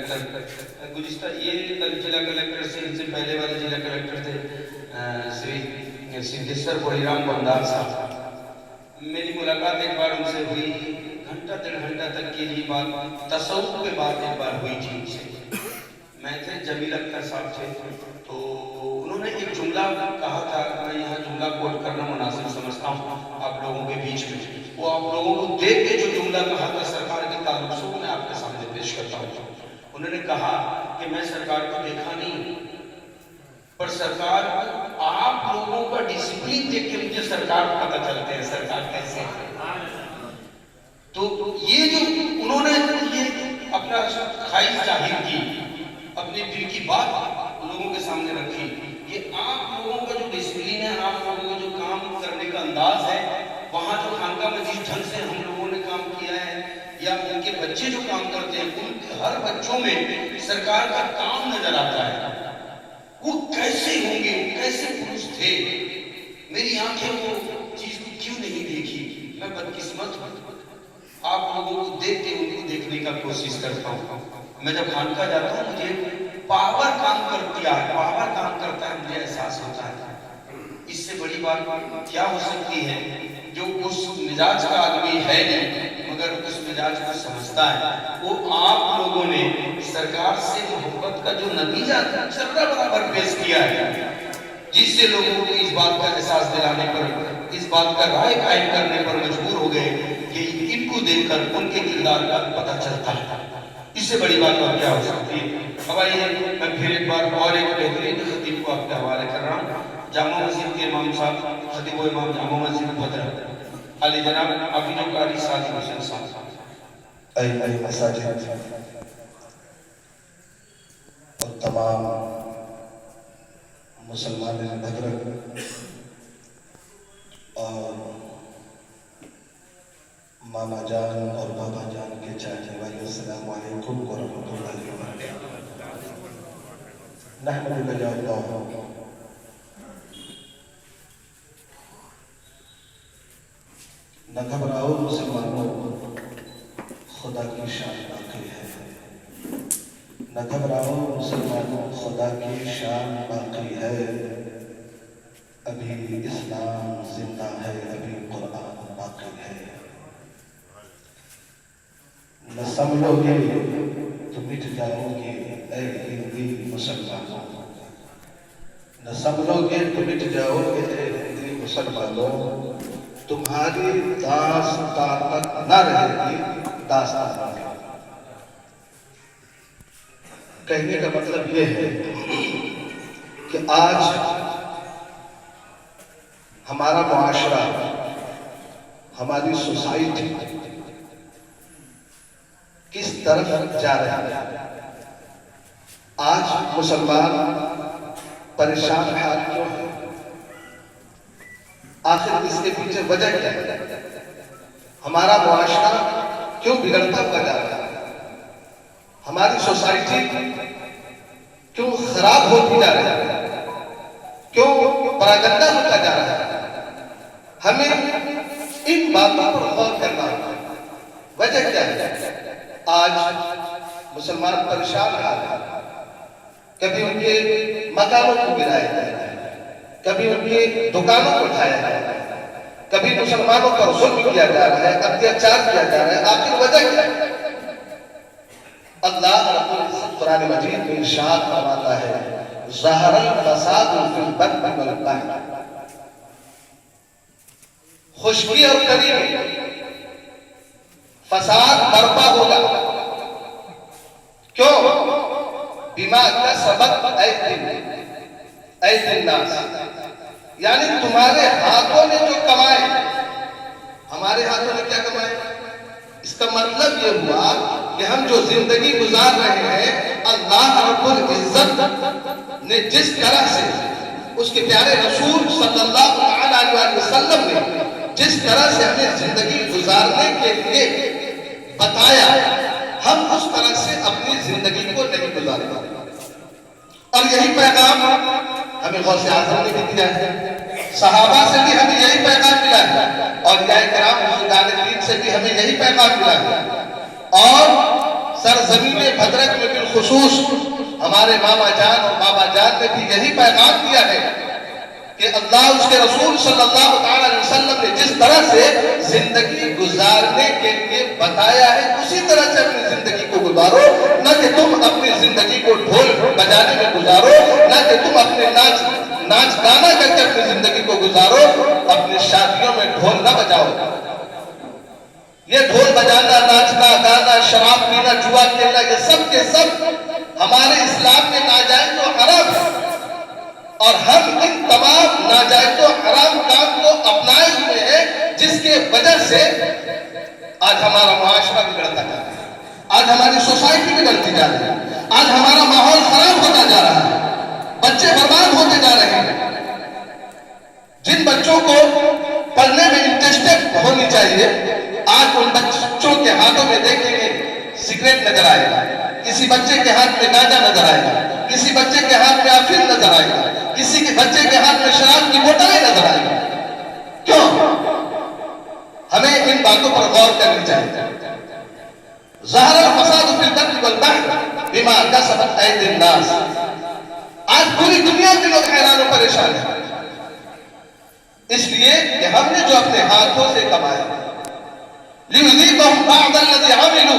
Collector گزشتہ یہ ضلع کلیکٹر سے ان سے پہلے والے ضلع کلیکٹر تھے شری سدھیشور بوڑی رام بندار صاحب، میری ملاقات ایک بار ان سے ہوئی، گھنٹہ 1.5 گھنٹہ تک کی بات تصوف پہ بات ایک بار ہوئی تھی ان سے، میں تھے جمیل اختر صاحب تھے، تو انہوں نے ایک جملہ کہا تھا، میں یہاں جملہ کوٹ کرنا مناسب سمجھتا ہوں آپ لوگوں کے بیچ میں، وہ آپ لوگوں کو دیکھ کے جو جملہ کہا تھا سرکار کے تعلق سے وہ میں آپ کے سامنے پیش کرتا ہوں۔ انہوں نے کہا کہ میں سرکار کو دیکھا نہیں، پر سرکار آپ لوگوں کا ڈسپلن دیکھ کے مجھے سرکار پتہ چلتے ہیں سرکار کیسے ہے۔ تو یہ جو انہوں نے یہ اپنا خواہش ظاہر کی، اپنے دل کی بات لوگوں کے سامنے رکھی، یہ آپ لوگوں کا جو ڈسپلن ہے، آپ لوگوں کا جو کام کرنے کا انداز ہے، وہاں جو خانقاہ میں جس ڈھنگ سے ہم لوگوں نے کام کیا ہے یا ان کے بچے جو کام کرتے ہیں ان کے ہر بچوں میں سرکار کا کام نظر آتا ہے۔ وہ کیسے ہوں گے، کیسے پروش تھے، میری آنکھیں وہ چیز کو کیوں نہیں دیکھی، میں بدقسمت ہوں، آپ لوگوں کو دیکھ کے ان کو دیکھنے کا کوشش کرتا ہوں۔ میں جب خانقاہ جاتا ہوں مجھے پاور کام کرتا ہے، مجھے احساس ہوتا ہے۔ اس سے بڑی بات کیا ہو سکتی ہے، جو اس مزاج کا آدمی ہے نہیں مگر اس مزاج کو سمجھتا ہے، وہ آپ لوگوں نے سرکار سے محبت کا جو نتیجہ چرہ برابر پیش کیا ہے، جس سے لوگوں کو اس بات کا احساس دلانے پر، اس بات کا رائے قائم کرنے پر مجبور ہو گئے کہ ان کو دیکھ کر ان کے کردار کا پتہ چلتا ہے۔ اس سے بڑی بات اور کیا ہو سکتی ہے؟ اب آئیے میں پھر ایک بار اور ایک بہترین خطیب کو آپ کے حوالے کر رہا ہوں، جامع مسجد کے امام صاحب، خطیب و امام جامع مسجد بدر، علی جناب عبید القاری صادق حسین صاحب۔ اے مساجد اور تمام مسلمان بدر اور ماما جان اور بابا جان کے چاچے والے، السلام علیکم ورحمۃ اللہ وبرکاتہ۔ نحمد اللہ، نہ گھبراؤ مسلمانوں، خدا کی شان باقی ہے، نہ گھبراؤ مسلمانوں، خدا کی شان باقی ہے، ابھی اسلام زندہ ہے، ابھی قرآن باقی ہے۔ نہ سمجھو گے تو مٹ جاؤ گے اے ہندی مسلمانوں، نہ سمجھو گے تو مٹ جاؤ گے اے ہندی مسلمانوں، تمہاری داستان تک نہ رہے گی داستان۔ کہنے کا مطلب یہ ہے کہ آج ہمارا معاشرہ، ہماری سوسائٹی کس طرف جا رہا ہے۔ آج مسلمان پریشان حال کیوں ہے؟ آخر اس کے پیچھے وجہ کیا ہے؟ ہمارا معاشرہ کیوں بگڑتا ہوا جا رہا ہے؟ ہماری سوسائٹی کیوں خراب ہوتی جا رہی ہے؟ کیوں پراگندہ ہوتا جا رہا ہے؟ ہمیں ان باتوں پر غور کرنا ہوگا۔ وجہ کیا ہے؟ آج مسلمان پریشان حال ہے، کبھی ان کے مکانوں کو گرایا جاتا ہے، کبھی ان کی دکانوں کو اٹھایا جاتا ہے، کبھی مسلمانوں پر ظلم کیا جا رہا ہے، اتیاچار کیا جا رہا ہے۔ آخر وجہ کیا ہے؟ اللہ رب العزت قرآن مجید میں ارشاد فرماتا ہے، ظہر الفساد فی البر والبحر، خشکی اور کری فساد برپا ہوگا۔ کیوں؟ بما کسبت ایدی الناس، یعنی تمہارے ہاتھوں نے جو کمائے، ہمارے ہاتھوں نے کیا کمائے؟ اس کا مطلب یہ ہوا کہ ہم جو زندگی گزار رہے ہیں، اللہ رب العزت نے جس طرح سے اس کے پیارے رسول صلی اللہ علیہ وسلم نے جس طرح سے ہمیں زندگی گزارنے کے لیے بتایا، ہم اس طرح سے اپنی زندگی کو نہیں گزاریں۔ اور یہی پیغام ہمیں غوث اعظم نے بھی دیا ہے، صحابہ سے بھی ہمیں یہی پیغام ملا ہے، اور اولیاء کرام بزرگان دین سے بھی ہمیں یہی پیغام ملا ہے، اور सरजमीन भद्रक में बिलखुसूस हमारे मामा जान और बाबा जान ने भी यही पैगाम दिया है कि अल्लाह उसके रसूल सल्लल्लाहु अलैहि वसल्लम ने जिस तरह से जिंदगी गुजारने के लिए बताया है उसी तरह से अपनी जिंदगी को गुजारो, न कि तुम अपनी जिंदगी को ढोल बजाने में गुजारो, न कि तुम अपने नाच गाना करके अपनी जिंदगी को गुजारो। अपनी शादियों में ढोल न बजाओ। ये ढोल बजाना, नाचना गाना, शराब पीना, जुआ खेलना, ये सब के सब हमारे इस्लाम में नाजायज और हराम है। और हम इन तमाम नाजायज और हराम काम को अपनाए हुए हैं, जिसके वजह से आज हमारा मुआशरा बिगड़ता जा रहा है, आज हमारी सोसाइटी बिगड़ती जा रही है, आज हमारा माहौल खराब होता जा रहा है, बच्चे बर्बाद होते जा रहे हैं। जिन बच्चों को पढ़ने में इंटरेस्टेड होनी चाहिए, आज उन बच्चों के हाथों में देखेंगे सिगरेट नजर आएगा, किसी बच्चे के हाथ में गांजा नजर आएगा, किसी बच्चे के हाथ में अफीम नजर आएगा, किसी के बच्चे के हाथ में शराब की बोतलें नजर आएगा। क्यों? हमें इन बातों पर गौर करनी चाहिए। ज़हरल फसाद फिल बर्रि वल बहर बिमा कसबत ऐदिन नास। आज पूरी दुनिया के लोग हैरान और परेशान हैं, इसलिए कि हमने जो अपने हाथों से कमाया, लियुज़ीक़हुम बअद अल्लज़ी अमिलू,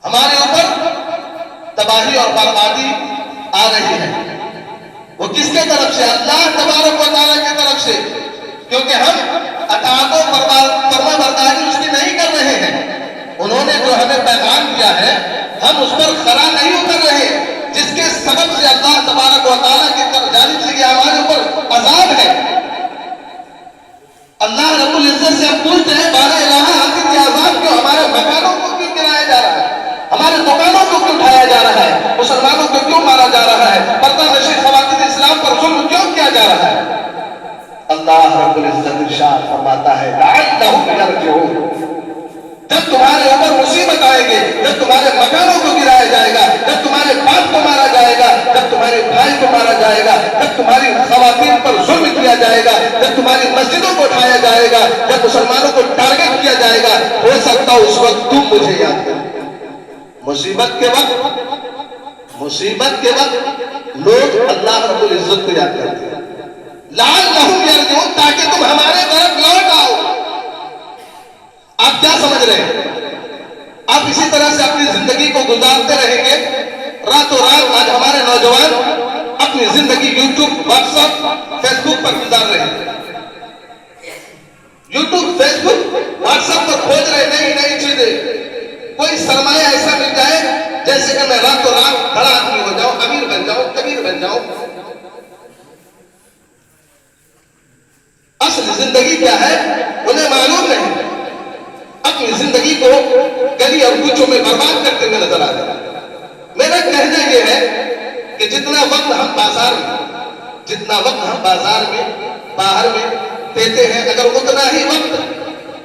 हमारे ऊपर तबाही और बर्बादी आ रही है। वो किसके तरफ से? अल्लाह तबारक व तआला की तरफ से, क्योंकि हम अताअत और फरमाबरदारी उसकी नहीं कर रहे हैं। उन्होंने जो हमें पैगाम दिया है, हम उस पर खरा नहीं उतर रहे, जिसके सबब से अल्लाह तबारक व तआला की जानिब से हमारे ऊपर अजाब है। अल्लाह रब्बुल इज्जत से हम पूछते हैं, बारह इलाहा आखिर ये अजाब क्यों? हमारे मकानों को क्यों गिराया जा रहा है? हमारे दुकानों को क्यों उठाया जा रहा है? मुसलमानों को क्यों मारा जा रहा है? पर्दा नशी खवातीन इस्लाम पर जुल्म क्यों किया जा रहा है? अल्लाह रब्बुल इज्जत इरशाद फरमाता है, लअल्लहुम यरजिऊन। जब तुम्हारे ऊपर मुसीबत आएगी, जब तुम्हारे मकानों को गिराया जाएगा, जब तुम्हारे बाप को मारा जाएगा, जब तुम्हारे भाई को मारा जाएगा, जब तुम्हारी खवातीन पर जुल्म किया जाएगा, जब तुम्हारी मस्जिदों को उठाया जाएगा, जब मुसलमानों को टारगेट किया जाएगा, हो सकता है उस वक्त तुम मुझे याद करो। मुसीबत के वक्त लोग अल्लाह रब्बुल इज्जत को याद करते हैं, लअल्लहुम यरजिऊन, ताकि तुम हमारे तरफ लौट आओ। आप क्या समझ रहे हैं? आप इसी तरह से अपनी जिंदगी को गुजारते रहेंगे? रातों रात आज हमारे नौजवान अपनी जिंदगी यूट्यूब, व्हाट्सएप, फेसबुक पर गुजार रहे हैं। यूट्यूब, फेसबुक, व्हाट्सएप पर खोज रहे नई नई चीजें। कोई सरमाया ऐसा मिल जाए जैसे कि मैं रातों रात बड़ा आदमी हो जाऊं, अमीर बन जाऊं, कबीर बन जाऊं। असल जिंदगी क्या है उन्हें मालूम नहीं, अपनी जिंदगी को गली और कूचों में बर्बाद करते हुए नजर आ रहे हैं। मेरा कहना यह है कि जितना वक्त हम बाजार में बाहर में देते हैं, अगर उतना ही वक्त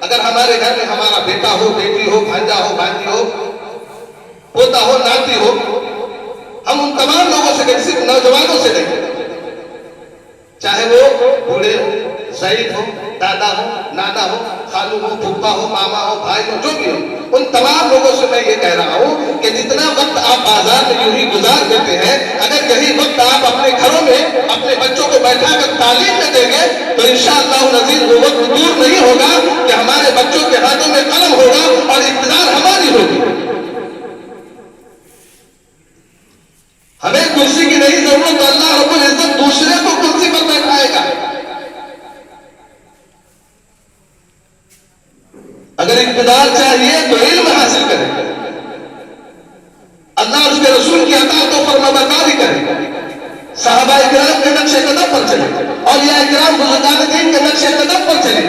अगर हमारे घर में हमारा बेटा हो, बेटी हो, भांजा हो, भांजी हो, पोता हो, नाती हो, हम उन तमाम लोगों से नहीं, सिर्फ नौजवानों से नहीं, चाहे वो बूढ़े हो, सईद हो, दादा हो, नाना हो, खालू हो, फूफा हो, मामा हो, भाई हो, जो भी हो, उन तमाम लोगों से मैं ये कह रहा हूं कि जितना वक्त आप बाजार में यूं ही गुजार देते हैं, अगर यही वक्त आप अपने घरों में अपने बच्चों को बैठा कर तालीम में देंगे तो इंशाअल्लाह नज़ीर वो वक्त दूर नहीं होगा कि हमारे बच्चों के हाथों में कलम होगा और इक़्तिदार हमारी होगी। हमें कुर्सी की नहीं जरूरत, अल्लाह रब्बुल इज्जत दूसरे को कुर्सी पर बैठाएगा। अगर इक़्तिदार चाहिए तो इल्म हासिल करें, अल्लाह उसके रसूल की अताअत और फरमाबरदारी करें, सहाबा इकराम के नक्शे कदम पर चले, औलिया इकराम बुजुर्गान दीन के नक्शे कदम पर चले।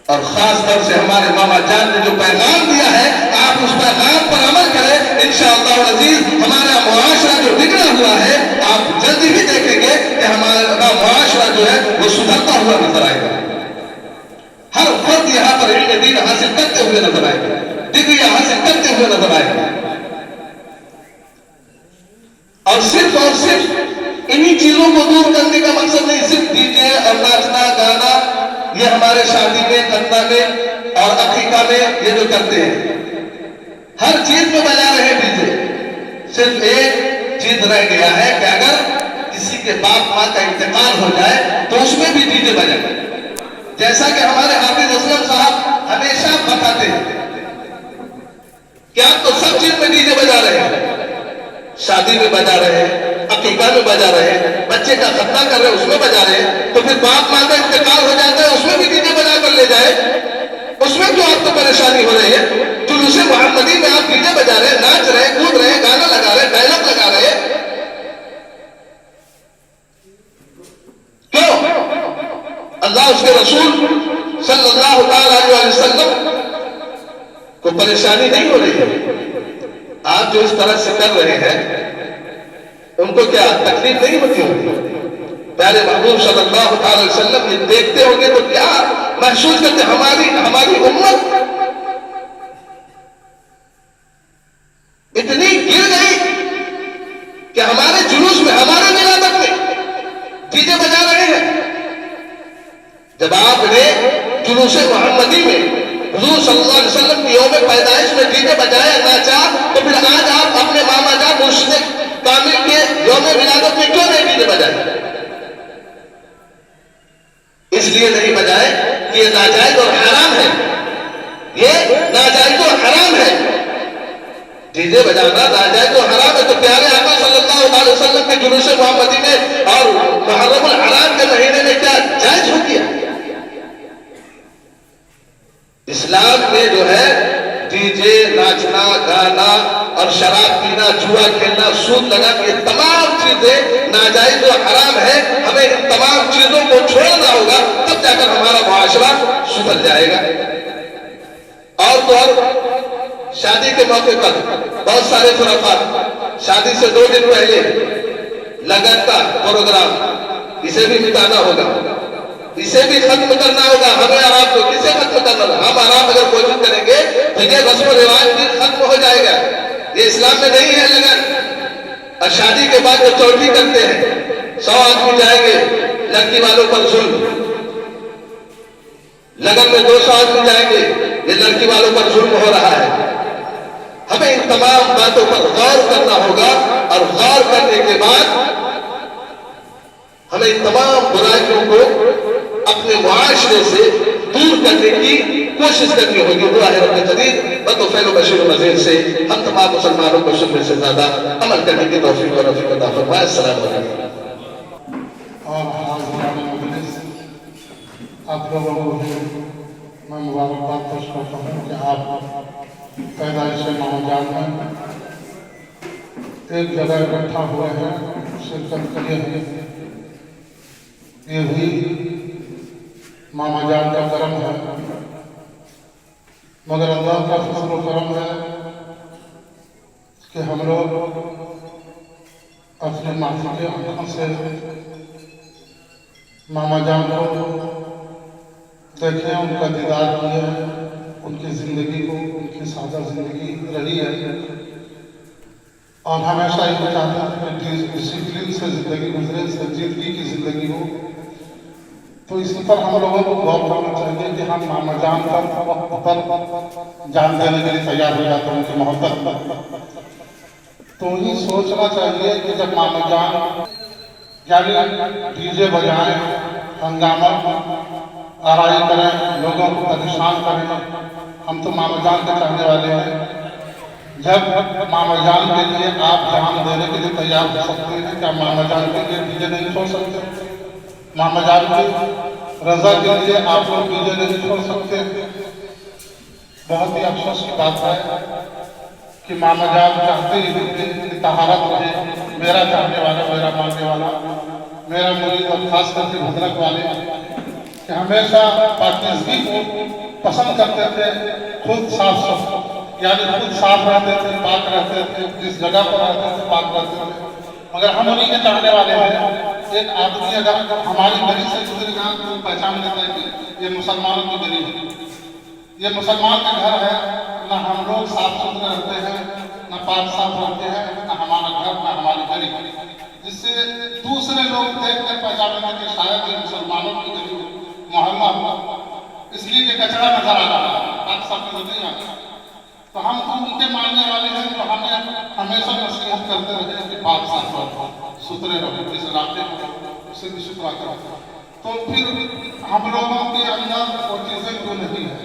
और खास तौर से हमारे मामा जान ने जो पैगाम दिया है, आप उस पैगाम पर अमल करें। इंशाअल्लाह अज़ीज़ हमारा मुआशरा जो बिगड़ा हुआ है, आप जल्दी ही देखेंगे कि हमारा मुआशरा जो है वो सुधरता हुआ नजर आएगा। हर फर्द यहाँ पर इल्म दीन हासिल करते हुए नजर आएगा, डिग्रियां हासिल करते हुए नजर आएगा। और सिर्फ इन्हीं चीजों को दूर करने का मकसद नहीं, सिर्फ डीजे और नाचना गाना یہ ہمارے شادی میں، خطبہ میں اور عقیقہ میں یہ جو کرتے ہیں، ہر چیز میں بجا رہے ہیں ڈی جے۔ صرف ایک چیز رہ گیا ہے کہ اگر کسی کے باپ ماں کا انتقال ہو جائے تو اس میں بھی ڈی جے بجائے، جیسا کہ ہمارے حافظ اسلم صاحب ہمیشہ بتاتے ہیں کہ آپ تو سب چیز میں ڈی جے بجا رہے ہیں، شادی میں بجا رہے ہیں، عقیقہ میں بجا رہے ہیں، بچے کا ختنہ کر رہے ہیں اس میں بجا رہے ہیں، تو پھر باپ ماں کا انتقال ہو جاتا ہے اس میں بھی ڈی جے بجا کر لے جائے، اس میں کیوں آپ کو پریشانی ہو رہی ہے؟ جلوس محمدی میں آپ ڈی جے بجا رہے ہیں، ناچ رہے ہیں، کود رہے ہیں، گانا لگا رہے ہیں، ڈائلاگ لگا رہے ہیں، کیوں؟ اللہ اس کے رسول صلی اللہ علیہ وسلم کو پریشانی نہیں ہو رہی ہے؟ آپ جو اس طرح سے کر رہے ہیں ان کو کیا تکلیف نہیں ہوتی ہوگی؟ پیارے محبوب صلی اللہ علیہ وسلم یہ دیکھتے ہوں گے تو کیا محسوس کرتے؟ ہماری امت اتنی گر گئی کہ ہمارے جلوس میں، ہمارے ولادت میں ڈی جے بجا رہے ہیں۔ جب آپ نے جلوس محمدی میں حضور صلی اللہ علیہ وسلم کی یوم پیدائش میں ڈی جے بجایا، ناچا، تو پھر آج آپ اپنے ماما جان مرشد کامل کے یوم ولادت میں کیوں نہیں ڈی جے بجائے؟ اس لیے نہیں بجائے کہ یہ ناجائز اور حرام ہے، یہ ناجائز اور حرام ہے، ڈی جے بجانا ناجائز اور حرام ہے۔ تو پیارے آقا صلی اللہ علیہ وسلم کے جلوس محمدی میں اور محرم الحرام کے مہینے میں کیا جائز ہو گیا؟ اسلام میں جو ہے ڈی جے، ناچنا، گانا اور شراب پینا، جوا کھیلنا، سود لگانا، یہ تمام چیزیں ناجائز و حرام ہے۔ ہمیں ان تمام چیزوں کو چھوڑنا ہوگا، تب جا کر ہمارا معاشرہ سدھر جائے گا۔ اور تو اور شادی کے موقع پر بہت سارے خرافات، شادی سے 2 دن پہلے لگن کا پروگرام، اسے بھی مٹانا ہوگا، اسے بھی ختم کرنا ہوگا۔ ہمیں آرام کو کسے ختم کرنا ہوگا؟ ہم آرام اگر کوشش کریں گے تو یہ رسم و رواج بھی ختم ہو جائے گا۔ یہ اسلام میں نہیں ہے لگن۔ اور شادی کے بعد جو چوٹی کرتے ہیں، 100 آدمی جائیں گے، لڑکی والوں پر ظلم۔ لگن میں 200 آدمی جائیں گے، یہ لڑکی والوں پر ظلم ہو رہا ہے۔ ہمیں ان تمام باتوں پر غور کرنا ہوگا، اور غور کرنے کے بعد ہمیں ان تمام برائیوں کو اپنے معاشرے سے دور کرنے کی کوشش کرنی ہوگی۔ دعا ہے رب جدید بطفیل و بشیر و نذیر سے ہم تمام مسلمانوں کو سننے سے زیادہ عمل کرنے کی توفیق و رفیق عطا فرمائے۔ السلام علیکم۔ اور حاضران مجلس، آپ لوگوں کو میں مبارکباد پیش کرتا ہوں کہ آپ پیدائش ماما جان میں ایک جگہ اکٹھا ہوئے ہیں، شرکت کیے ہیں۔ یہ بھی ماما جان کا کرم ہے، مگر اللہ کا فضل و کرم ہے کہ ہم لوگ اپنے معافی کے آنکھوں سے ماما جان کو دیکھیں، ان کا دیدار کیا ہے، ان کی زندگی کو، ان کی سادہ زندگی رہی ہے، اور ہمیشہ یہ چاہتے ہیں کہ ڈسپلن سے زندگی گزرے، سنجیدگی کی زندگی ہو۔ تو اسی پر ہم لوگوں کو غور کرنا چاہیے کہ ہم ماما جان پر وقت پر جان دینے کے لیے تیار ہو جاتے ہیں، ان کی محبت پر۔ تو یہ سوچنا چاہیے کہ جب ماما جان یعنی ڈی جے بجائیں، ہنگامہ آرائی کریں، لوگوں کو پریشان کریں، ہم تو ماما جان کے چاہنے والے ہیں۔ جب ماما جان کے لیے آپ جان دینے کے لیے تیار ہو سکتے ہیں، کیا ماما جان کے لیے ڈی جے نہیں چھوڑ سکتے؟ ماما جان کی رضا کے لیے آپ لوگ ڈی جے نہیں چھوڑ سکتے؟ بہت ہی افسوس کی بات ہے کہ ماما جان چاہتے ہی طہارت رہے، میرا چاہنے والا، میرا ماننے والا، میرا مرید، اور خاص کر کے بھدرک والے کہ ہمیشہ پاکیزگی کو پسند کرتے تھے، خود صاف یعنی خود صاف رہتے تھے، پاک رہتے تھے، جس جگہ پر رہتے تھے پاک رہتے تھے۔ مگر ہم انہیں کے چاہنے والے ہیں۔ ایک آدمی اگر ہماری گلی سے گزر گیا تو پہچان لیتا ہے کہ یہ مسلمانوں کی گلی ہے، یہ مسلمان کا گھر ہے۔ نہ ہم لوگ صاف ستھرے رہتے ہیں، نہ پاک صاف رہتے ہیں، نہ ہمارا گھر، نہ ہماری گلی، جس سے دوسرے لوگ دیکھ کر پہچان لیتے ہیں کہ شاید یہ مسلمانوں کی گلی ہے، मोहल्ला इसलिए कि कचरा नजर आ रहा है, आप सब नजर नहीं आता। तो हम उनके मानने वाले हैं, तो हमें हमेशा नसीहत करते रहे कि पाक साफ रहो, सुथरे रहो, इस इलाके को सिद्ध सुथरा करो। तो फिर हम लोगों के अंदर वो चीजें क्यों नहीं है?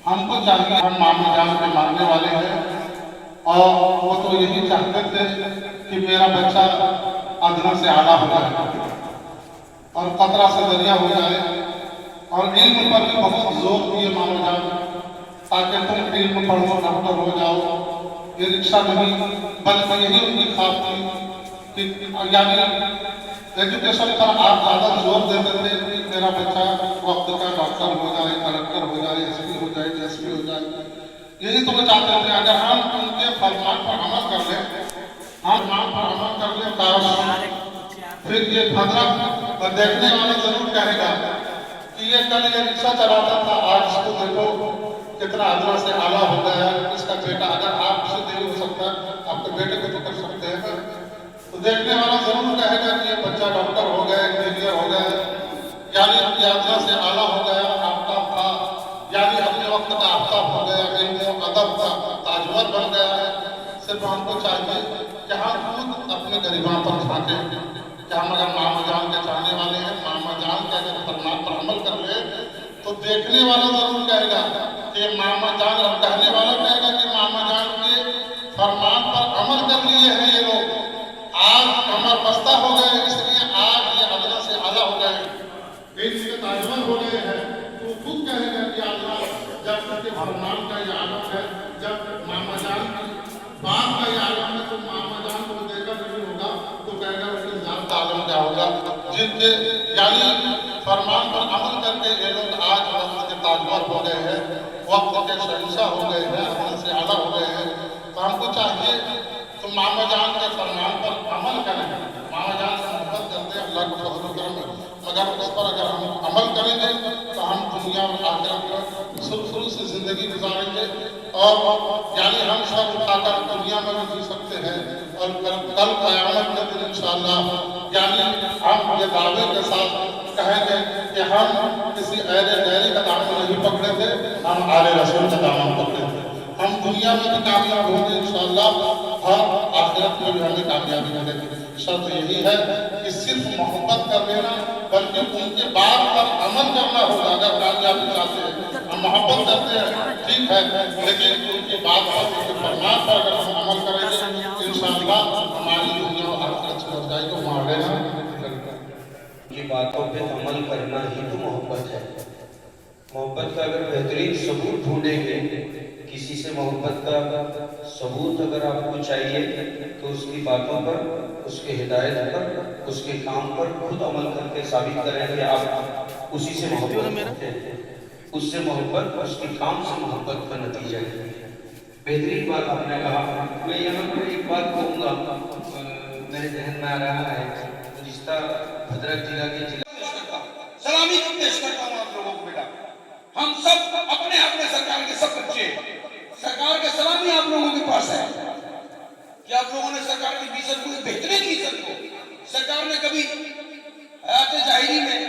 हमको चाहिए, हम मामा जान के मानने वाले हैं और वो तो यही चाहते थे कि मेरा बच्चा अदना से आला हो जाए और कतरा से दरिया हो जाए, और इल्म पर भी बहुत जोर दिए मामा जान, ताकि तुम इल्म पढ़ो, डॉक्टर हो जाओ। ये रिक्शा नहीं, बल्कि यही उनकी ख्वाब थी कि यानी एजुकेशन पर आप ज़्यादा जोर देते थे कि मेरा बच्चा वक्त का डॉक्टर हो जाए, कलेक्टर हो जाए, एसपी हो जाए, डीएसपी हो जाए। यही तो वो चाहते थे। अगर हम उनके फरमान पर अमल कर लें, फिर ये भद्रक देखने वाला जरूर कहेगा कि ये कल ये रिक्शा चलाता था, आज इसको देखो कितना अदना से आला हो गया है इसका बेटा। अगर आपसे नहीं हो सकता, आपके बेटे को तो कर सकते हैं ना। तो देखने वाला जरूर कहेगा कि ये बच्चा डॉक्टर हो गया, इंजीनियर हो गया, यानी अपनी अदना से आला हो गया, आफ्ताब था, यानी अपने वक्त का आफ्ताब हो गया, इल्म अदब का ताजवर बन गया है। सिर्फ हमको चाहिए कि हम खुद अपने गरीबां पर झांकें कि हम अगर मामा जान के चाहने वाले हैं, मामा जान के अगर फरमान पर अमल कर ले, तो देखने वाला जरूर कहेगा कि मामा जान, और कहने वाला कहेगा कि मामा जान के फरमान पर अमल कर लिए हैं ये लोग, आज कमर बस्ता हो गए, इसलिए आज ये अदना से आला हो गए, इसके ताजवर हो गए हैं। तो खुद कहेगा कि अल्लाह, जब तक फरमान का ये आलम है, जब मामा जान की बात का ये आलम है, तो मामा जान को देखा नहीं होगा, तो कहेगा उसके जान आलम क्या होगा। जिनके यानी फरमान पर अमल करके ये लोग आज वक्त के ताजवर हो गए हैं, वक्त के शहंशाह हो गए हैं, अदना से आला हो गए हैं। तो हमको चाहिए तो मामा जान के फरमान पर अमल करें। मामा जान से मोहब्बत करते हैं, अल्लाह को फजल करम, मगर उस पर अगर हम अमल करेंगे तो हम दुनिया और आखिरत में सुरखुरू से जिंदगी गुजारेंगे, और यानी हम सब उठाकर दुनिया में भी जी सकते हैं, और कल क़यामत के दिन इंशाअल्लाह यानी हम ये दावे के साथ कहेंगे कि हम किसी ऐरे गैरी का दामन नहीं पकड़े थे, हम आले रसूल का दामन पकड़े थे। हम दुनिया में भी कामयाब होंगे इंशाअल्लाह, और आखिरत में भी हमें कामयाबी मिलेगी। शर्त यही है कि सिर्फ मोहब्बत कर लेना, बल्कि उनके बात पर अमल करना होगा। अगर कामयाबी चाहते हैं, हम मोहब्बत करते हैं ठीक है, लेकिन उनकी बात पर, उनके फरमान पर अगर हम अमल करेंगे इंशाअल्लाह हमारी दुनिया और आखिरत सुधर जाएगी। हमारे की बातों पे अमल करना ही तो मोहब्बत है। मोहब्बत का अगर बेहतरीन सबूत ढूंढेंगे, किसी से मोहब्बत का सबूत अगर आपको चाहिए, तो उसकी बातों पर, उसके हिदायत पर, उसके काम पर खुद अमल करके साबित करें कि आप उसी से मोहब्बत करते हैं। उससे मोहब्बत, उसके काम से मोहब्बत का नतीजा है। बेहतरीन बात आपने कहा। मैं यहाँ पर एक बात कहूँगा, मेरे जहन में आ रहा है, रिश्ता भद्रक जिला के सलामी पेश करता हूँ आप लोगों को। बेटा, हम सब अपने अपने सरकार के सब बच्चे, सरकार का सलामी आप लोगों के पास है कि आप लोगों ने सरकार की मिशन को, बेहतरीन मिशन को, सरकार ने कभी हयात जाहिरी में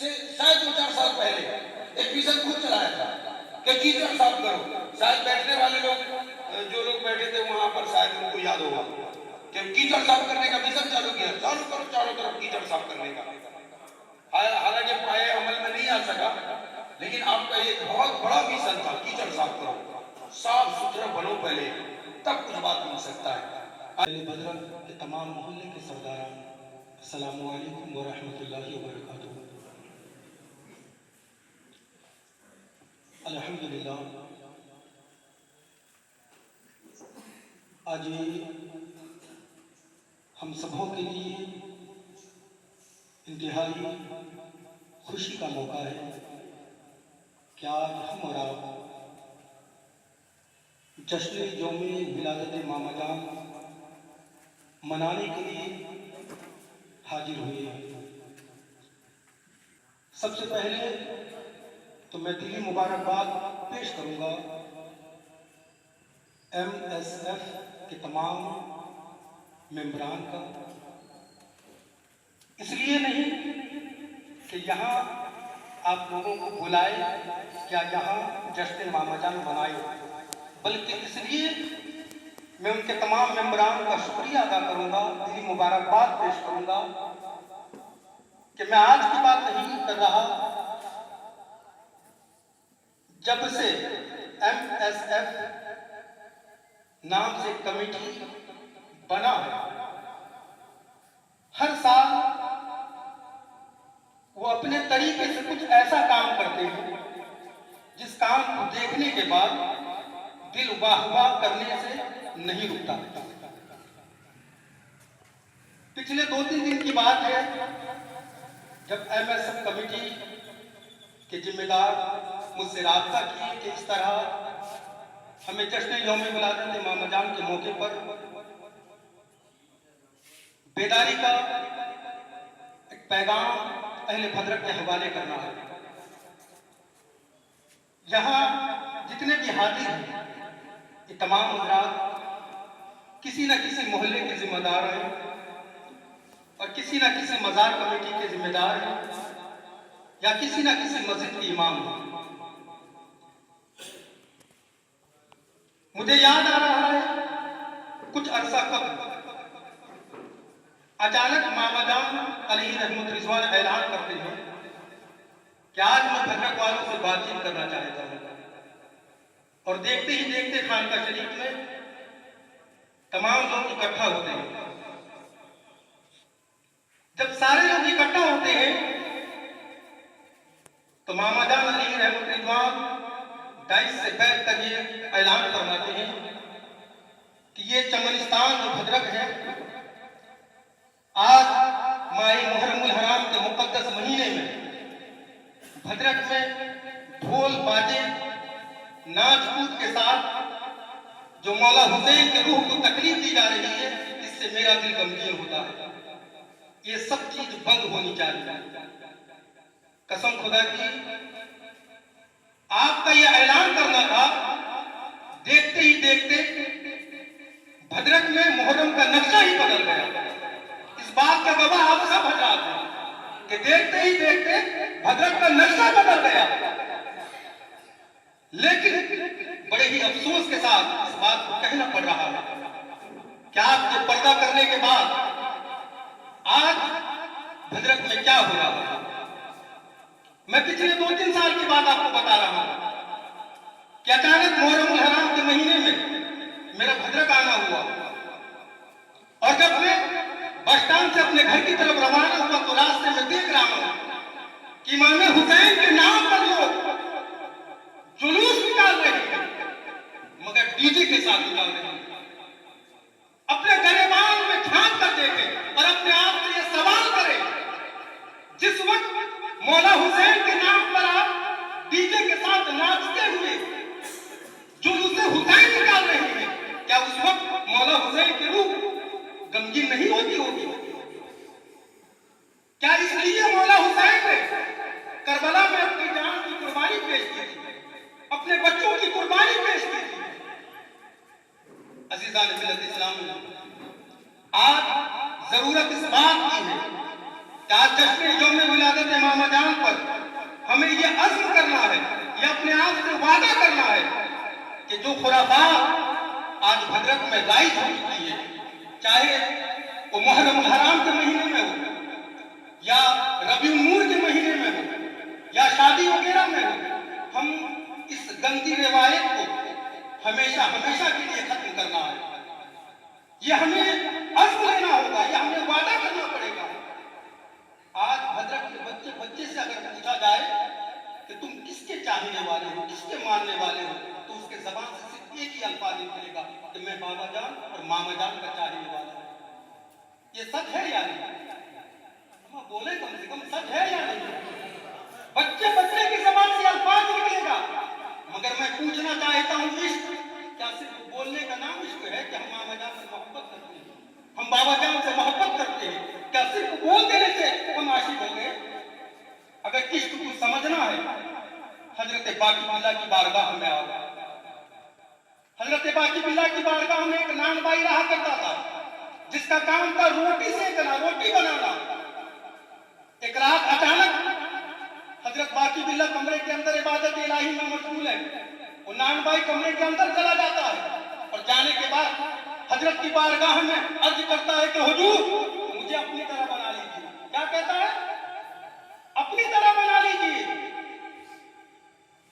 से शायद 2-4 साल पहले एक मिशन खुद चलाया था कि कीचड़ साफ करो। शायद बैठने वाले लोग, जो लोग बैठे थे वहां पर, शायद उनको याद होगा कि कीचड़ साफ करने का मिशन चालू किया, चालू करो चारों तरफ कीचड़ साफ करने का। हालांकि पाए अमल में नहीं आ सका, लेकिन आपका एक बहुत बड़ा मिशन था, कीचड़ साफ करो, साफ सुथरा बनो पहले, तब कुछ बात मिल सकता है। भद्रक के तमाम मोहल्ले के सरदारान, अस्सलामु अलैकुम व रहमतुल्लाहि व बरकातुहू। अल्हम्दुलिल्लाह, आज हम सबों के लिए इंतहाई खुशी का मौका है कि आज हम और आप जश्न यौम विलादत मामा जान मनाने के लिए हाजिर हुए हैं। सबसे पहले तो मैं दिली मुबारकबाद पेश करूंगा MSF के तमाम मेंबरान का, इसलिए नहीं कि यहाँ आप लोगों को बुलाए क्या यहाँ जश्न मामाजान मनाए, बल्कि इसलिए मैं उनके तमाम मेंबरान का शुक्रिया अदा करूंगा, दिली मुबारकबाद पेश करूंगा कि मैं आज की बात नहीं कर रहा, जब से MSF नाम से कमेटी बना है, हर साल वो अपने तरीके से कुछ ऐसा काम करते हैं जिस काम को देखने के बाद दिल वाह वाह करने से नहीं रुकता। पिछले 2-3 दिन की बात है जब MSF कमेटी के जिम्मेदार मुझसे राब्ता किए कि इस तरह हमें जश्न यौम विलादत मामाजान के मौके पर बेदारी का एक पैगाम अहले भद्रक के हवाले करना है। यहाँ जितने भी हाजिर हैं ये तमाम हज़रात किसी न किसी मोहल्ले के जिम्मेदार हैं और किसी न किसी मज़ार कमेटी के जिम्मेदार हैं या किसी न किसी मस्जिद के इमाम हैं। मुझे याद आ रहा है कुछ अरसा कब अचानक मामाजान अलैहि रहमत रिजवान ऐलान करते हैं कि आज मैं भद्रक वालों से बातचीत करना चाहता हूं, और देखते ही देखते खानका शरीफ में तमाम लोग इकट्ठा होते हैं। जब सारे लोग इकट्ठा होते हैं तो मामाजान अलैहि रहमत रिजवान डाइस से बैठ कर ये ऐलान फरमाते हैं कि ये चमनिस्तान जो भद्रक है, आज माही मुहर्रमुल हराम के मुकद्दस महीने में भद्रक में ढोल बाजे नाच कूद के साथ जो मौला हुसैन के रूह को तकलीफ दी जा रही है, इससे मेरा दिल गमगीन होता है। ये सब चीज बंद होनी चाहिए। कसम खुदा की आपका ये ऐलान करना था, देखते ही देखते भद्रक में मुहर्रम का नक्शा ही बदल गया। इस बात का गवाह आप सब हजरात हैं कि देखते ही देखते भद्रक का नक्शा बदल गया। लेकिन बड़े ही अफसोस के साथ इस बात को कहना पड़ रहा है कि आपके पर्दा करने के बाद आज भद्रक में क्या हो रहा है। मैं पिछले 2-3 साल की बात आपको बता रहा हूं कि अचानक मुहर्रमुल हराम के महीने में मेरा भद्रक आना हुआ, और जब मैं बस स्टैंड से अपने घर की तरफ रवाना हुआ तो रास्ते में देख रहा हूं कि इमाम हुसैन के नाम पर लोग जुलूस निकाल रहे हैं, मगर डीजे के साथ निकाल रहे हैं। अपने गरेबान में झांक कर देखें और अपने आप से ये सवाल करें, जिस वक्त मौला हुसैन के नाम पर आप डीजे के साथ नाचते हुए जुलूसे हुसैन निकाल रहे हैं, क्या उस वक्त मौला हुसैन की रूह गमगीन नहीं होती होगी? क्या इसलिए मौला हुसैन ने करबला में अपनी जान की कुर्बानी पेश की थी, अपने बच्चों की कुर्बानी पेश की थी? अज़ीज़ान मिल्लत इस्लाम, आज जरूरत इस बात की है कि आज जश्न यौम विलादत मामाजान पर हमें ये अज़्म करना है, ये अपने आप से वादा करना है कि जो खुराफात आज भद्रक में राइज हो चुकी है, चाहे वो मुहर्रमुल हराम के महीने में हो या रबीउल नूर के महीने में हो या शादी वगैरह में हो, हम इस गंदी रिवायत को हमेशा हमेशा के लिए खत्म करना है। ये हमें अज़्म लेना होगा, ये हमें वादा करना पड़ेगा। आज भद्रक के बच्चे बच्चे से अगर पूछा जाए कि तुम किसके चाहने वाले हो, किसके मानने वाले हो, तो उसके जबान से सिर्फ एक ही अल्फाज निकलेगा कि मैं बाबा जान और मामा जान का चाहने वाला हूं। ये सच है या नहीं? हम बोले कम से कम सच है या नहीं? बच्चे बच्चे की जबान से अल्फाज निकलेगा, मगर मैं पूछना चाहता हूं, इश्क क्या सिर्फ बोलने का नाम इश्क है? कि हम मामा जान से मोहब्बत करते हैं, हम बाबा जान से मोहब्बत करते हैं, क्या सिर्फ बोल देने से हम आशिक हो गए? अगर इश्क को समझना है, हजरत बाकी बिल्ला की बारगाह में आओ। हजरत बाकी बिल्ला की बारगाह में एक नान भाई रहा करता था, जिसका काम था रोटी सेकना, रोटी बनाना। एक रात अचानक हजरत हजरत बाकी बिल्ला कमरे के अंदर इबादत इलाही में मशगूल है। वो नान भाई कमरे के अंदर चला जाता है और जाने के बाद हजरत की बारगाह में अर्ज करता है कि हुजूर मुझे अपनी तरह बना लीजिए। क्या कहता है? अपनी तरह बना लीजिए।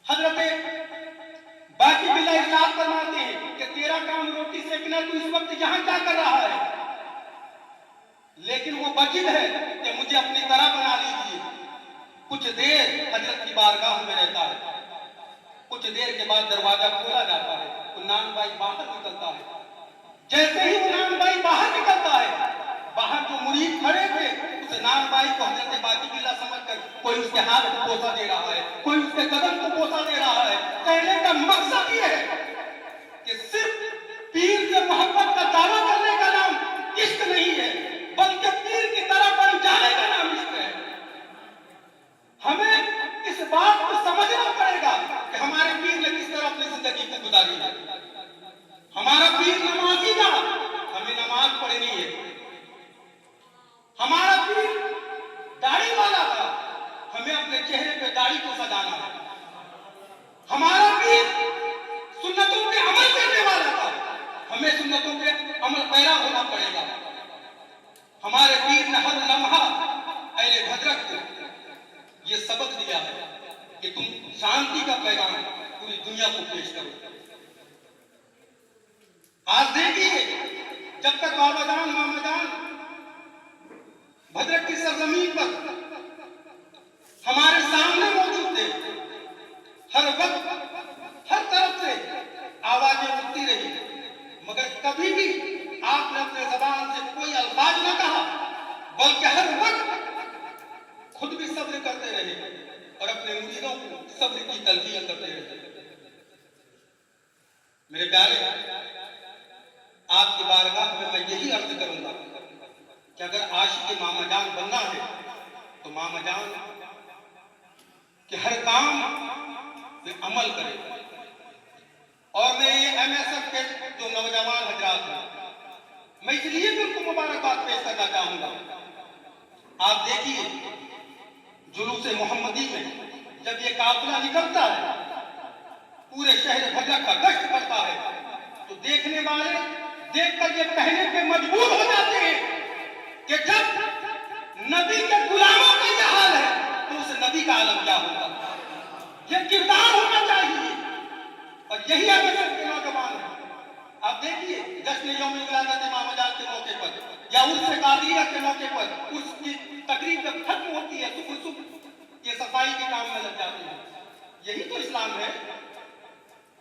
हजरत बाकी बिल्ला इरशाद फरमाते हैं कि तेरा काम रोटी सेकना, तू इस वक्त यहाँ क्या कर रहा है? लेकिन वो वकील है कि मुझे अपनी तरह बना लीजिए। कुछ देर हजरत की बारगाह में रहता है। कुछ देर के बाद दरवाजा खोला जाता है तो नान भाई बाहर निकलता है। जैसे ही वो नान भाई बाहर निकलता है, बाहर जो मुरीद खड़े थे उस नान भाई को हजरत बाकी बिल्ला समझकर कोई उसके हाथ को पोसा दे रहा है, कोई उसके कदम को पोसा दे रहा है। कहने का मकसद ये है कि सिर्फ पीर से मोहब्बत का दावा करने का नाम इश्क नहीं है, बल्कि पीर की तरह बन जाने का नाम इश्क है। हमें इस बात को समझना पड़ेगा कि हमारे पीर ने किस तरह अपनी जिंदगी को गुजारी है। हमारा पीर नमाजी था, हमें नमाज पढ़नी है। हमारा पीर दाढ़ी वाला था, हमें अपने चेहरे पे दाढ़ी को सजाना है। हमारा पीर सुन्नतों पे अमल करने वाला था, हमें सुन्नतों पे अमल पैरा होना पड़ेगा। हमारे पीर ने हर लम्हा अहले भद्रक को ये सबक दिया है कि तुम शांति का पैगाम पूरी दुनिया को पेश करो। आज देखिए, जब तक बाबा जान मामा जान भद्रक की सरजमीन पर हमारे सामने मौजूद थे, हर वक्त हर तरफ से आवाजें उठती रही, मगर कभी भी आपने अपने जबान से कोई अल्फाज न कहा, बल्कि हर वक्त खुद भी सब्र करते रहे और अपने मुरीदों को सब्र की तलबीयत करते रहे। मेरे प्यारे, आपकी बारगाह में मैं यही अर्ज करूंगा कि अगर आशिक मामा जान बनना है तो मामा जान के हर काम पे अमल करें। और मैं ये MSF के जो नौजवान हजरात हैं, मैं इसलिए भी उनको मुबारकबाद पेश करना चाहूंगा। आप देखिए, जुलूस मोहम्मदी में जब ये काफिला निकलता है, पूरे शहर भद्रक का गश्त करता है, तो देखने वाले देखकर ये कहने पे मजबूर हो जाते हैं कि जब नबी के गुलामों का ये हाल है तो उस नबी का आलम क्या होगा। ये किरदार होना चाहिए और यही MSF के नौजवान है। आप देखिए, जश्न यौम विलादत इमाम जान के मौके पर या उर्स कादिया के मौके पर उसकी तकरीब जब खत्म होती है तो सुबह ये सफाई के काम में लग जाते हैं। यही तो इस्लाम है।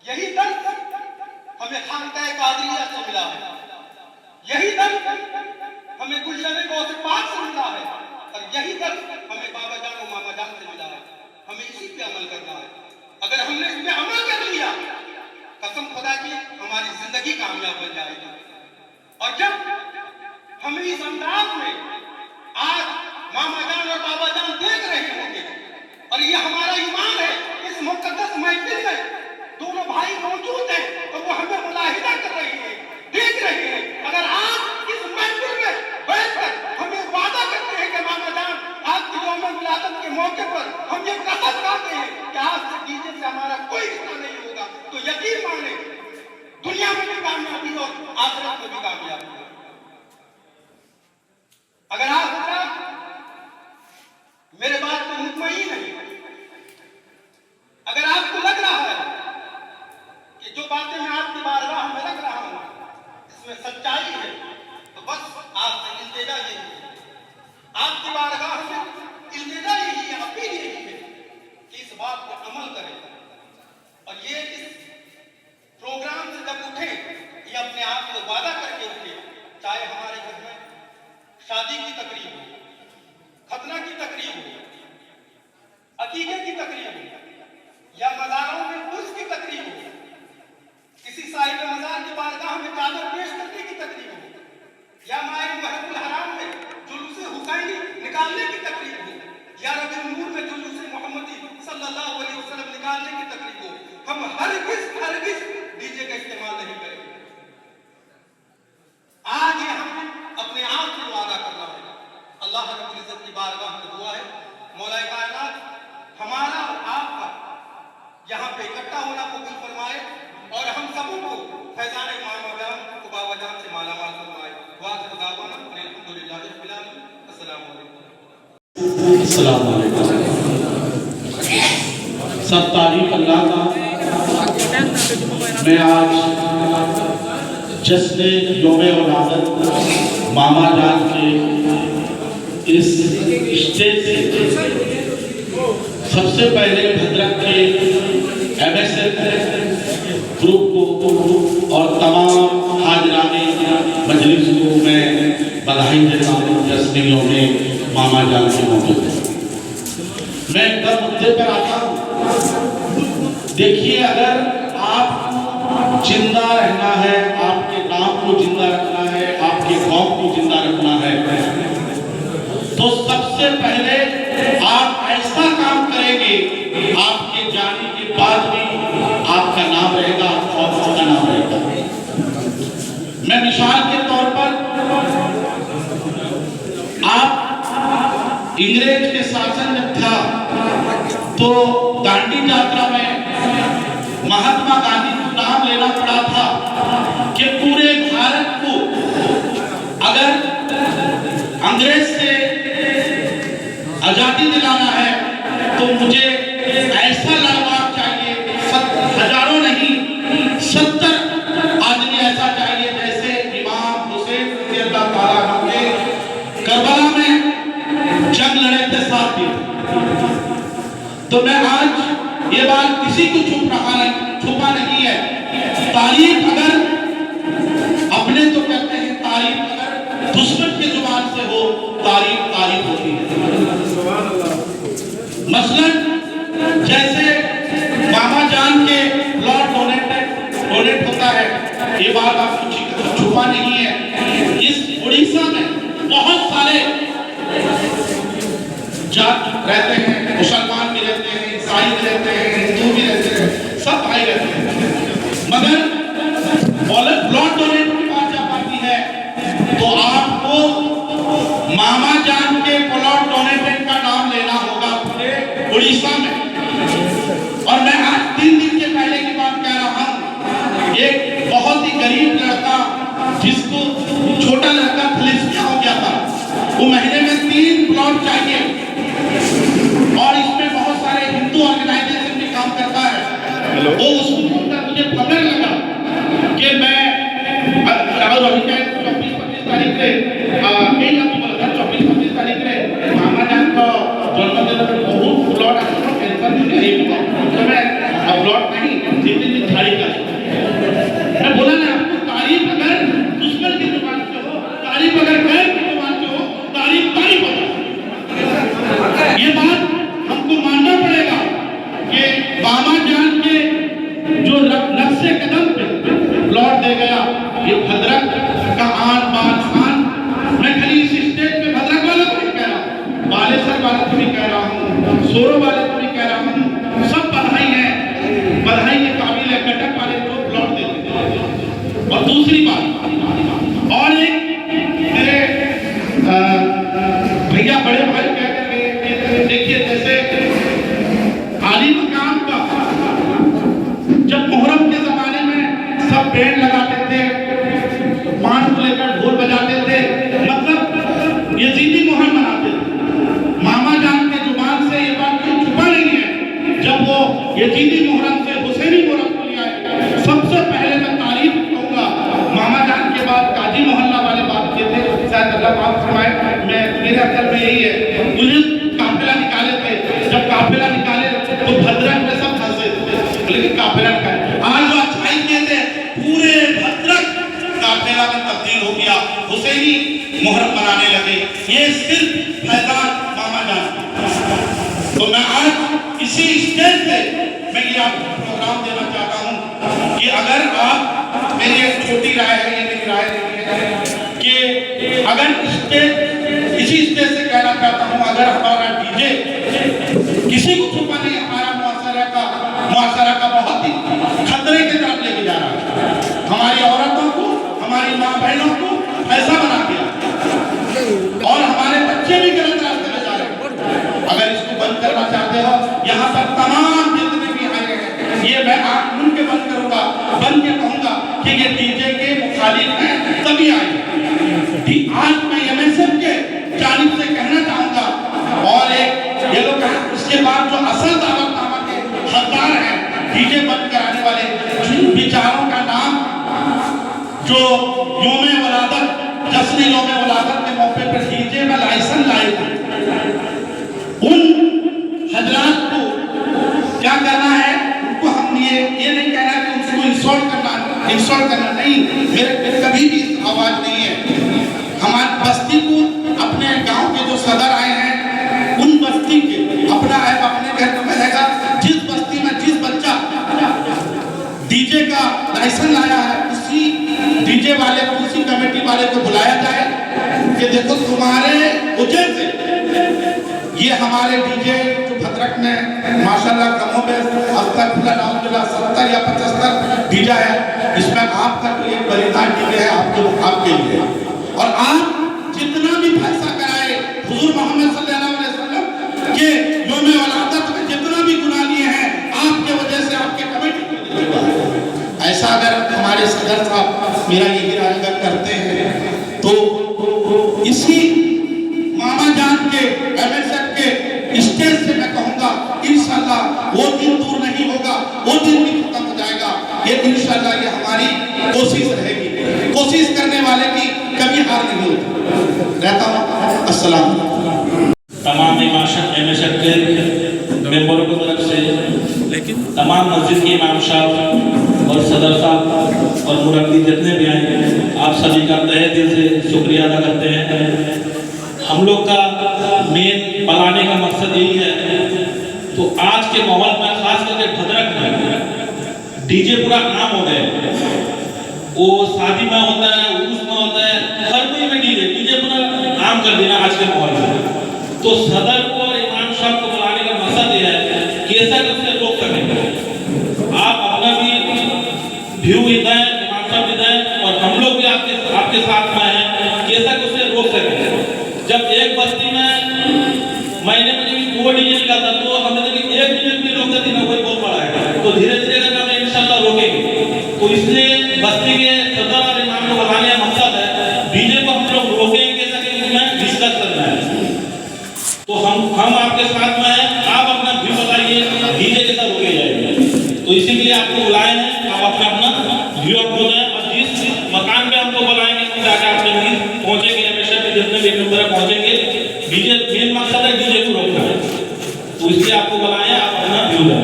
यही दर्द हमें खानकाह कादिया से मिला है, यही दर्द हमें गुलशन गौस पाक से मिला है और यही दर्द हमें बाबा जान और मामा जान से मिला है। हमें इसी पे अमल करना है। अगर हमने इस पे अमल कर लिया, कसम खुदा की हमारी जिंदगी कामयाब बन जाएगी। और जब हम इस अंदाज में आज मामा जान और बाबा जान देख रहे होंगे और ये हमारा ईमान है, इस मुकद्दस महफिल में दोनों भाई मौजूद हैं तो वो हमें मुलाहिदा कर रहे हैं, देख रहे हैं। अगर आप इस महफिल में बैठकर हमें वादा करते हैं कि मामा जान आपकी यौम विलादत के मौके पर हम ये कसम खाते हैं कि आज से डीजे से हमारा कोई रिश्ता नहीं होगा, तो यकीन माने दुनिया में भी कामयाबी और आखिरत में भी कामयाबी। अगर आप मेरे बात को मुतमईन है, अगर आपको लग रहा है कि जो बातें मैं आपकी बारगाह में रख रहा हूं इसमें सच्चाई है, तो बस आपसे इल्तिजा यही है, आपकी बारगाह में इल्तिजा यही है, अपील यही है कि इस बात को अमल करें। और ये इस प्रोग्राम से जब उठे, ये अपने आप को वादा करके उठे, चाहे हमारे घर में शादी की तकरीब हो, खतना की तकरीब हो, अकीके की तकरीब हो या मज़ारों में उर्स की तकरीब हो, किसी साहिब मज़ार की बारगाह में चादर पेश करने की तकरीब हो या माए मुहर्रमुल हराम में जुलूस हुसैनी निकालने की तकरीब हो या रबीउल नूर में जुलूस मोहम्मदी सल्लल्लाहु अलैहि वसल्लम निकालने की तकरीब हो, हम हरगिज़ डीजे का इस्तेमाल नहीं करेंगे। आज ये हम अपने आप को वादा करना है। अल्लाह रब्बुल इज्जत की बारगाह में दुआ है, मौला कायनात हमारे अस्सलाम वालेकुम। सब तारीफ अल्लाह का। मैं आज जश्न यौम औलादत मामा जान के इस स्टेज से सबसे पहले भद्रक के MSF ग्रुप को और तमाम हाजराने मजलिस को मैं बधाई देता हूँ जश्न यौम मामा जान के मौके पर। मैं एकदम मुद्दे पर आता हूँ। देखिए, अगर आप जिंदा रहना है, आपके नाम को जिंदा रखना है, आपके कौम को जिंदा रखना है, तो सबसे पहले आप ऐसा काम करेंगे, आपके जाने के बाद भी आपका नाम रहेगा, कौम का नाम रहेगा। मैं मिसाल के तौर पर, आप अंग्रेज के शासन जब था तो दांडी यात्रा में महात्मा गांधी को नाम लेना पड़ा था कि पूरे भारत को अगर अंग्रेज से आजादी दिलाना है तो मुझे ऐसा लालबाग चाहिए, हजारों नहीं 70 आदमी ऐसा चाहिए जैसे इमाम हुसैन रज़ी अल्लाह ताला अन्हु के करबला में जंग लड़े थे, साथ दिए। तो मैं आज ये बात किसी को छुपा नहीं है। तारीफ अगर अपने तो कहते हैं, तारीफ अगर दुश्मन की जुबान से हो, तारीफ होती है। मसलन जैसे मामा जान के प्लॉट डोनेट होता है, ये बात आपको छुपा नहीं है। इस उड़ीसा में बहुत सारे जात रहते हैं, मुसलमान भी रहते हैं, ईसाई भी रहते हैं, हिंदू भी रहते हैं, सब भाई रहते हैं। मगर ब्लड डोनेट की बात जब आती है तो आपको मामा जान के ब्लड डोनेट का नाम लेना होगा पूरे उड़ीसा में। और मैं आज 3 दिन के पहले की बात कह रहा हूँ, एक बहुत ही गरीब लड़का जिसको छोटा लड़का थैलेसीमिया हो गया था, वो महीने में 3 प्लॉट चाहिए और इसमें बहुत सारे हिंदू ऑर्गेनाइजेशन भी काम करता है। वो उसको मुझे खबर लगा कि मैं अभी 24-25 तारीख से 24-25 तारीख से मामा जान का जन्मदिन में बहुत प्लॉट कैंसर नहीं हुआ, तो मैं प्लॉट नहीं जितनी थाली का मैं बोला ना आपको, तारीफ अगर दुश्मन की जुबान से हो, तारीफ अगर गैर की जुबान से हो, तारीफ होता। ये बात हमको मानना पड़ेगा कि मामा जान के जो नक्शे कदम पे प्लॉट दे गया, ये भद्रक का आन बान शान। मैं खाली इस स्टेज पे भद्रक वालों को नहीं कह रहा हूँ, बालेश्वर वालों को भी कह रहा हूँ, सोरो वाले को भी कह रहा हूँ, सब बधाई है, बधाई के काबिल है। कटक वाले को प्लॉट दे देते। और दूसरी बात, और एक मेरे भैया बड़े भाई कह करके, देखिए जैसे आली मकाम का जब मुहर्रम के जमाने में सब बैंड लगाते थे, पांच को लेकर ढोल बजाते थे, मतलब यजीदी मुहर्रम मनाते थे। मामा जान के जुबान से ये बात कोई छुपा नहीं है। जब वो यजीदी मुहर्रम से हुसैनी मुहर्रम को लिया है, सबसे पहले मैं तारीफ कहूँगा। मामा जान के बाद काजी मोहल्ला वाले बात किए थे, शायद अल्लाह माफ फरमाए, मैं मेरे अकल में यही है। मुझे काफिला निकाले थे, जब काफिला निकाले तो भद्रक में सब फंसे थे, लेकिन काफिला निकाले। आज जो अच्छाई किए थे, पूरे भद्रक काफिला में तब्दील हो गया, हुसैनी मुहर्रम मनाने लगे। ये सिर्फ फैजान मामा जान। तो मैं आज इसी स्टेज पे मैं ये आपको प्रोग्राम देना चाहता हूँ कि अगर आप, मेरी एक छोटी राय है, ये मेरी राय नहीं है, कि अगर इसी स्टेज से कहना चाहता हूँ, अगर हमारा डीजे किसी को छुपा नहीं, हमारा मुआशरा का बहुत ही खतरे की तरफ लेके जा रहा है। हमारी औरतों को, हमारी माँ बहनों को ऐसा बना दिया और हमारे बच्चे भी गलत रास्ते में जा रहे हैं। अगर इसको बंद करना चाहते हो, यहाँ पर तमाम जितने भी आए हैं, ये मैं आंख मूंद के बंद करूंगा, बंद के कहूंगा कि ये डीजे के मुखालिफ हैं, तभी आए। आज मैं MSF के जानिब से कहना चाहूंगा और एक डीजे बंद कराने वाले जिन विचारों का नाम जो यौम वलादत जश्न यौम वलादत के मौके पर डीजे का लाइसेंस लाए थे, उन हजरात को क्या करना है, उनको हम ये नहीं कहना कि उनको इंसल्ट करना नहीं, मेरे कभी भी आवाज नहीं है। हमारी बस्ती को अपने गांव के जो सदर आए हैं उन बस्ती के अपना है अपने घर में रहेगा। जिस बस्ती में जिस बच्चा डीजे का लाइसेंस लाया है उसी डीजे वाले को उसी कमेटी वाले को बुलाया जाए कि देखो तुम्हारे वजह से ये हमारे डीजे जो भद्रक में माशाल्लाह कमों में अब तक 70 या 75 डीजे है, इसमें आपका तो एक बलिदान डीजे है आपके लिए। और आप जितना भी फैसला कराए हुजूर मोहम्मद सल्लल्लाहु अलैहि वसल्लम के यौम वलादत में जितना भी गुनाह लिए हैं आपके वजह से आपके कमेटी। ऐसा अगर हमारे सदर साहब मेरा यही राय करते हैं तो इसी मामा जान के MSF के स्टेज से मैं कहूँगा इंशाल्लाह वो दिन दूर नहीं होगा, वो दिन भी खत्म हो जाएगा। ये इंशाल्लाह ये हमारी कोशिश रहेगी, कोशिश करने वाले की कभी हार नहीं होती। रहता हूँ। अस्सलाम। तमाम MSF के मेंबरों की तरफ से तमाम मस्जिद के इमाम साहब और सदर साहब और मुरब्बी जितने भी आए, आप सभी का तहे दिल से शुक्रिया अदा करते हैं। हम लोग का मेन बनाने का मकसद यही है। तो आज के माहौल में खास करके भद्रक में डीजे पूरा आम हो गए, वो शादी में होता है, उर्स में होता है, हर कोई में डीजे पूरा आम कर देना आज के माहौल में। तो सदर को और इमाम साहब को बुलाने का मकसद ये है कि ऐसा उससे रोक सकें। आप अपना भी व्यू दें, इमाम साहब भी दें और हम लोग भी आपके साथ में हैं कि ऐसा उससे रोक सकें। जब एक बस्ती में महीने में भी 2 डीजे निकलता तो हमने देखी एक डीजे भी रोक देती ना, वही बहुत बड़ा है। तो धीरे धीरे करके हमें इंशाल्लाह रोकेंगे। तो इसलिए बस्ती के सदर और इमाम को बुलाने का मकसद है डीजे को हम लोग रोकेंगे में डिस्कस करना है। तो हम आपके साथ में हैं, आप अपना व्यू बताइए डीजे के साथ रोके जाएंगे। तो इसी के लिए आपको बुलाए हैं, आप अपना व्यू आप बोलें और जिस मकान पे हमको बुलाएंगे हम जाकर आपके लिए पहुंचेंगे। हमेशा भी जितने भी मेंबर पहुंचेंगे, डीजे मेन मकसद है डीजे को रोकना है। तो इसलिए आपको बुलाए, आप अपना व्यू दें।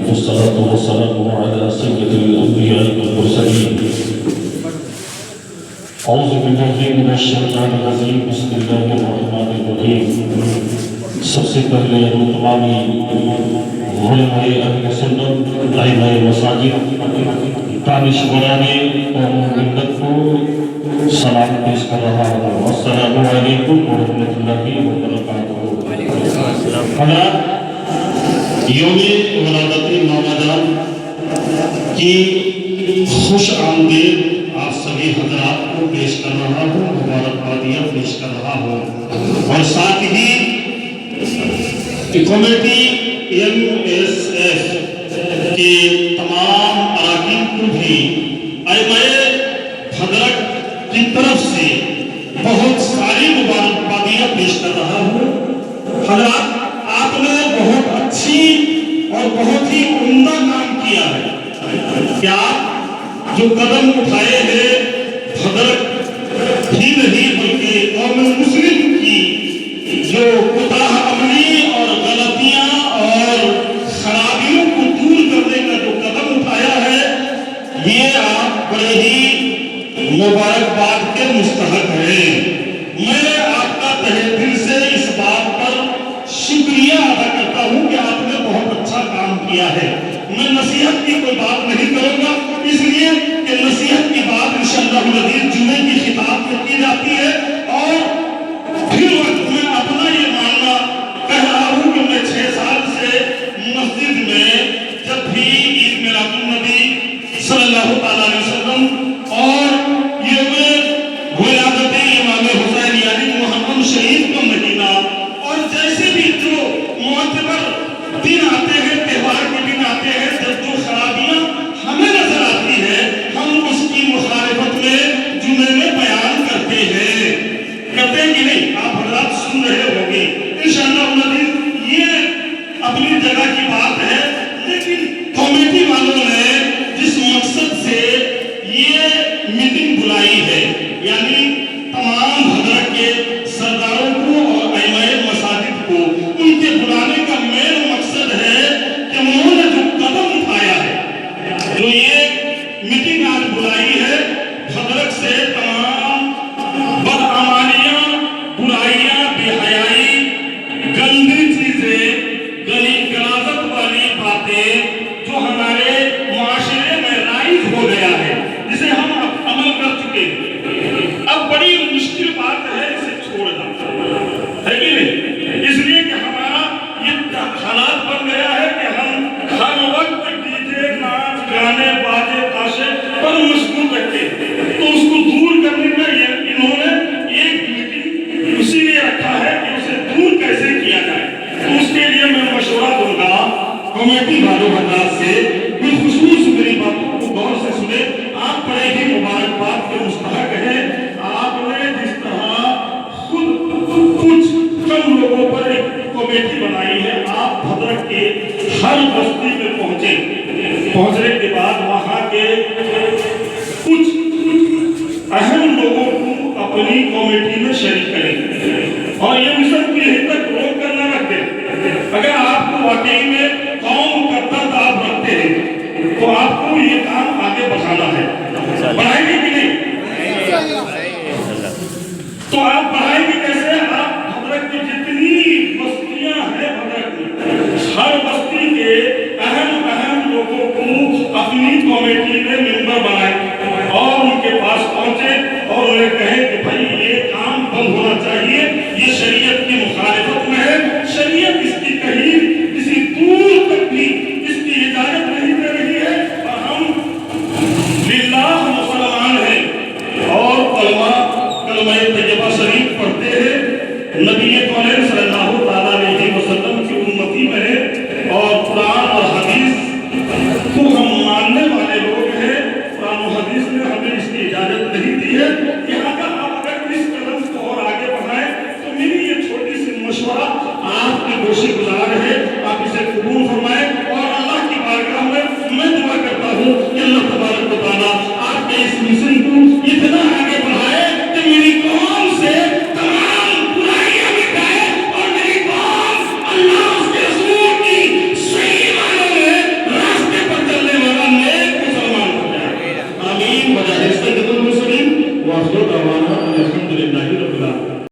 والصلاة والسلام على سيد الأنبياء والمرسلين أعوذ بالله من الشيطان الرجيم بسم الله الرحمن الرحيم سب سے پہلے تمامی علماء اہل سنت ائمہ مساجد دانش ورانے اور ملت کو سلام پیش کر رہا ہوں۔ السلام علیکم ورحمۃ اللہ وبرکاتہ۔ حضرات، یوم ولادت ماما جان کی خوش آمدید آپ سبھی حضرات کو پیش کر رہا ہوں، مبارکبادیاں پیش کر رہا ہوں اور ساتھ ہی کمیٹی MSF کے تمام اراکین کو بھی ائمہ بھدرک کی طرف سے بہت ساری مبارکبادیاں پیش کر رہا ہوں۔ حضرات، آپ نے بہت اچھی اور بہت ہی عمدہ کام کیا ہے کہ آپ جو قدم اٹھائے ہیں بھدرک ہی نہیں بلکہ قوم مسلم کی جو کوتاہ عملی اور غلطیاں اور خرابیوں کو دور کرنے کا جو قدم اٹھایا ہے یہ آپ بڑے ہی مبارکباد کے مستحق ہیں۔ میں آپ کا تہہ دل سے اس بات پر شکریہ ادا کرتا ہوں کہ آپ نے بہت اچھا کام کیا ہے۔ میں نصیحت کی کوئی بات نہیں کروں گا اس لیے کہ نصیحت کی بات انشاءاللہ العزیز جمعے کی خطاب میں کی جاتی ہے اور پھر وقت میں اپنا یہ ماننا کہہ رہا ہوں کہ میں 6 سال سے مسجد میں جب بھی عید میلاد النبی صلی اللہ تعالیٰ علیہ وسلم اور یہ ولادت امام حسین یعنی محرم شریف کا مہینہ اور جیسے بھی جو معتبر دن آتے ہیں، تہوار کے دن آتے ہیں، جب جو خرابیاں ہمیں نظر آتی ہے ہم اس کی مخالفت میں جمعے میں بیان کرتے ہیں کہ نہیں؟ آپ حضرات سن رہے ہوں گے انشاءاللہ العزیز، یہ اپنی جگہ کی بات ہے यानी तमाम भद्रक के सरदारों को और अइमाए मसाजिद को उनके बुलाने का मेन मकसद है कि उन्होंने जो कदम उठाया है, जो ये मीटिंग आज बुलाई है, भद्रक से तमाम बदअमानियां, बुराइयां, बेहयाई, गंदी चीजें, गलाजत वाली बातें जो हमारे माशरे में राइज हो गया है, जिसे हम अमल कर चुके हैं, अब बड़ी मुश्किल बात है इसे छोड़ना, है कि नहीं? इसलिए कि हमारा ये हालात बन गया है कि हम हर वक्त डीजे, नाच, गाने, बाजे, ताशे पर मशगूल रखते हैं। तो उसको दूर करने का ये इन्होंने एक मीटिंग इसीलिए रखा है कि उसे दूर कैसे किया जाए। तो उसके लिए मैं मशवरा दूंगा कमेटी वालों हजरात से, बिलखुसूस मेरी बातों को गौर से सुने। आप बड़े ही मुबारकबाद के मुस्तहक हैं। आपने जिस तरह खुद कुछ कम लोगों पर एक कमेटी बनाई है, आप भद्रक के हर बस्ती में पहुंचे, पहुंचने के बाद वहां के कुछ अहम लोगों को अपनी कमेटी में शरीक करें और ये मिशन को यहीं तक रोक कर न रख दें। अगर आपको वाकई में कौम का दर्द आप रखते हैं तो आपको ये काम आगे बढ़ाना है। बढ़ाएंगे कि नहीं? तो आप बढ़ाएंगे कैसे? आप भद्रक की जितनी बस्तियां हैं, भद्रक में हर बस्ती के अहम लोगों को अपनी कमेटी में मेंबर बनाए और उनके पास पहुंचे और उन्हें कहे कि भाई ये काम बंद होना चाहिए, ये शरीयत की मुखालिफत में है, शरीयत इसकी कहीं किसी दूर तक भी इसकी इजाजत नहीं दे रही है और हम लिल्लाह मुसलमान हैं और कलमा तैयबा शरीफ पढ़ते हैं, नबी कौन सल्लल्लाहु अलैहि वसल्लम की उम्मती में है और कुरान और हदीस को हम मानने वाले लोग हैं। कुरान और हदीस ने हमें इसकी इजाजत नहीं दी है कि अगर आप अगर इस कदम को और आगे बढ़ाएं तो मेरी ये छोटी सी मशवरा आपके गोशी गुजार है, आप इसे कबूल फरमाएं और अल्लाह की बारगाह में मैं दुआ करता हूँ कि अल्लाह तबारक व तआला आपके इस मिशन को इतना आगे बढ़ाए कि मेरी कौम से तमाम बुराइयां मिटाए और मेरी कौम अल्लाह उसके रसूल की सही मानों में रास्ते पर चलने वाला नेक मुसलमान हो जाए। आमीन।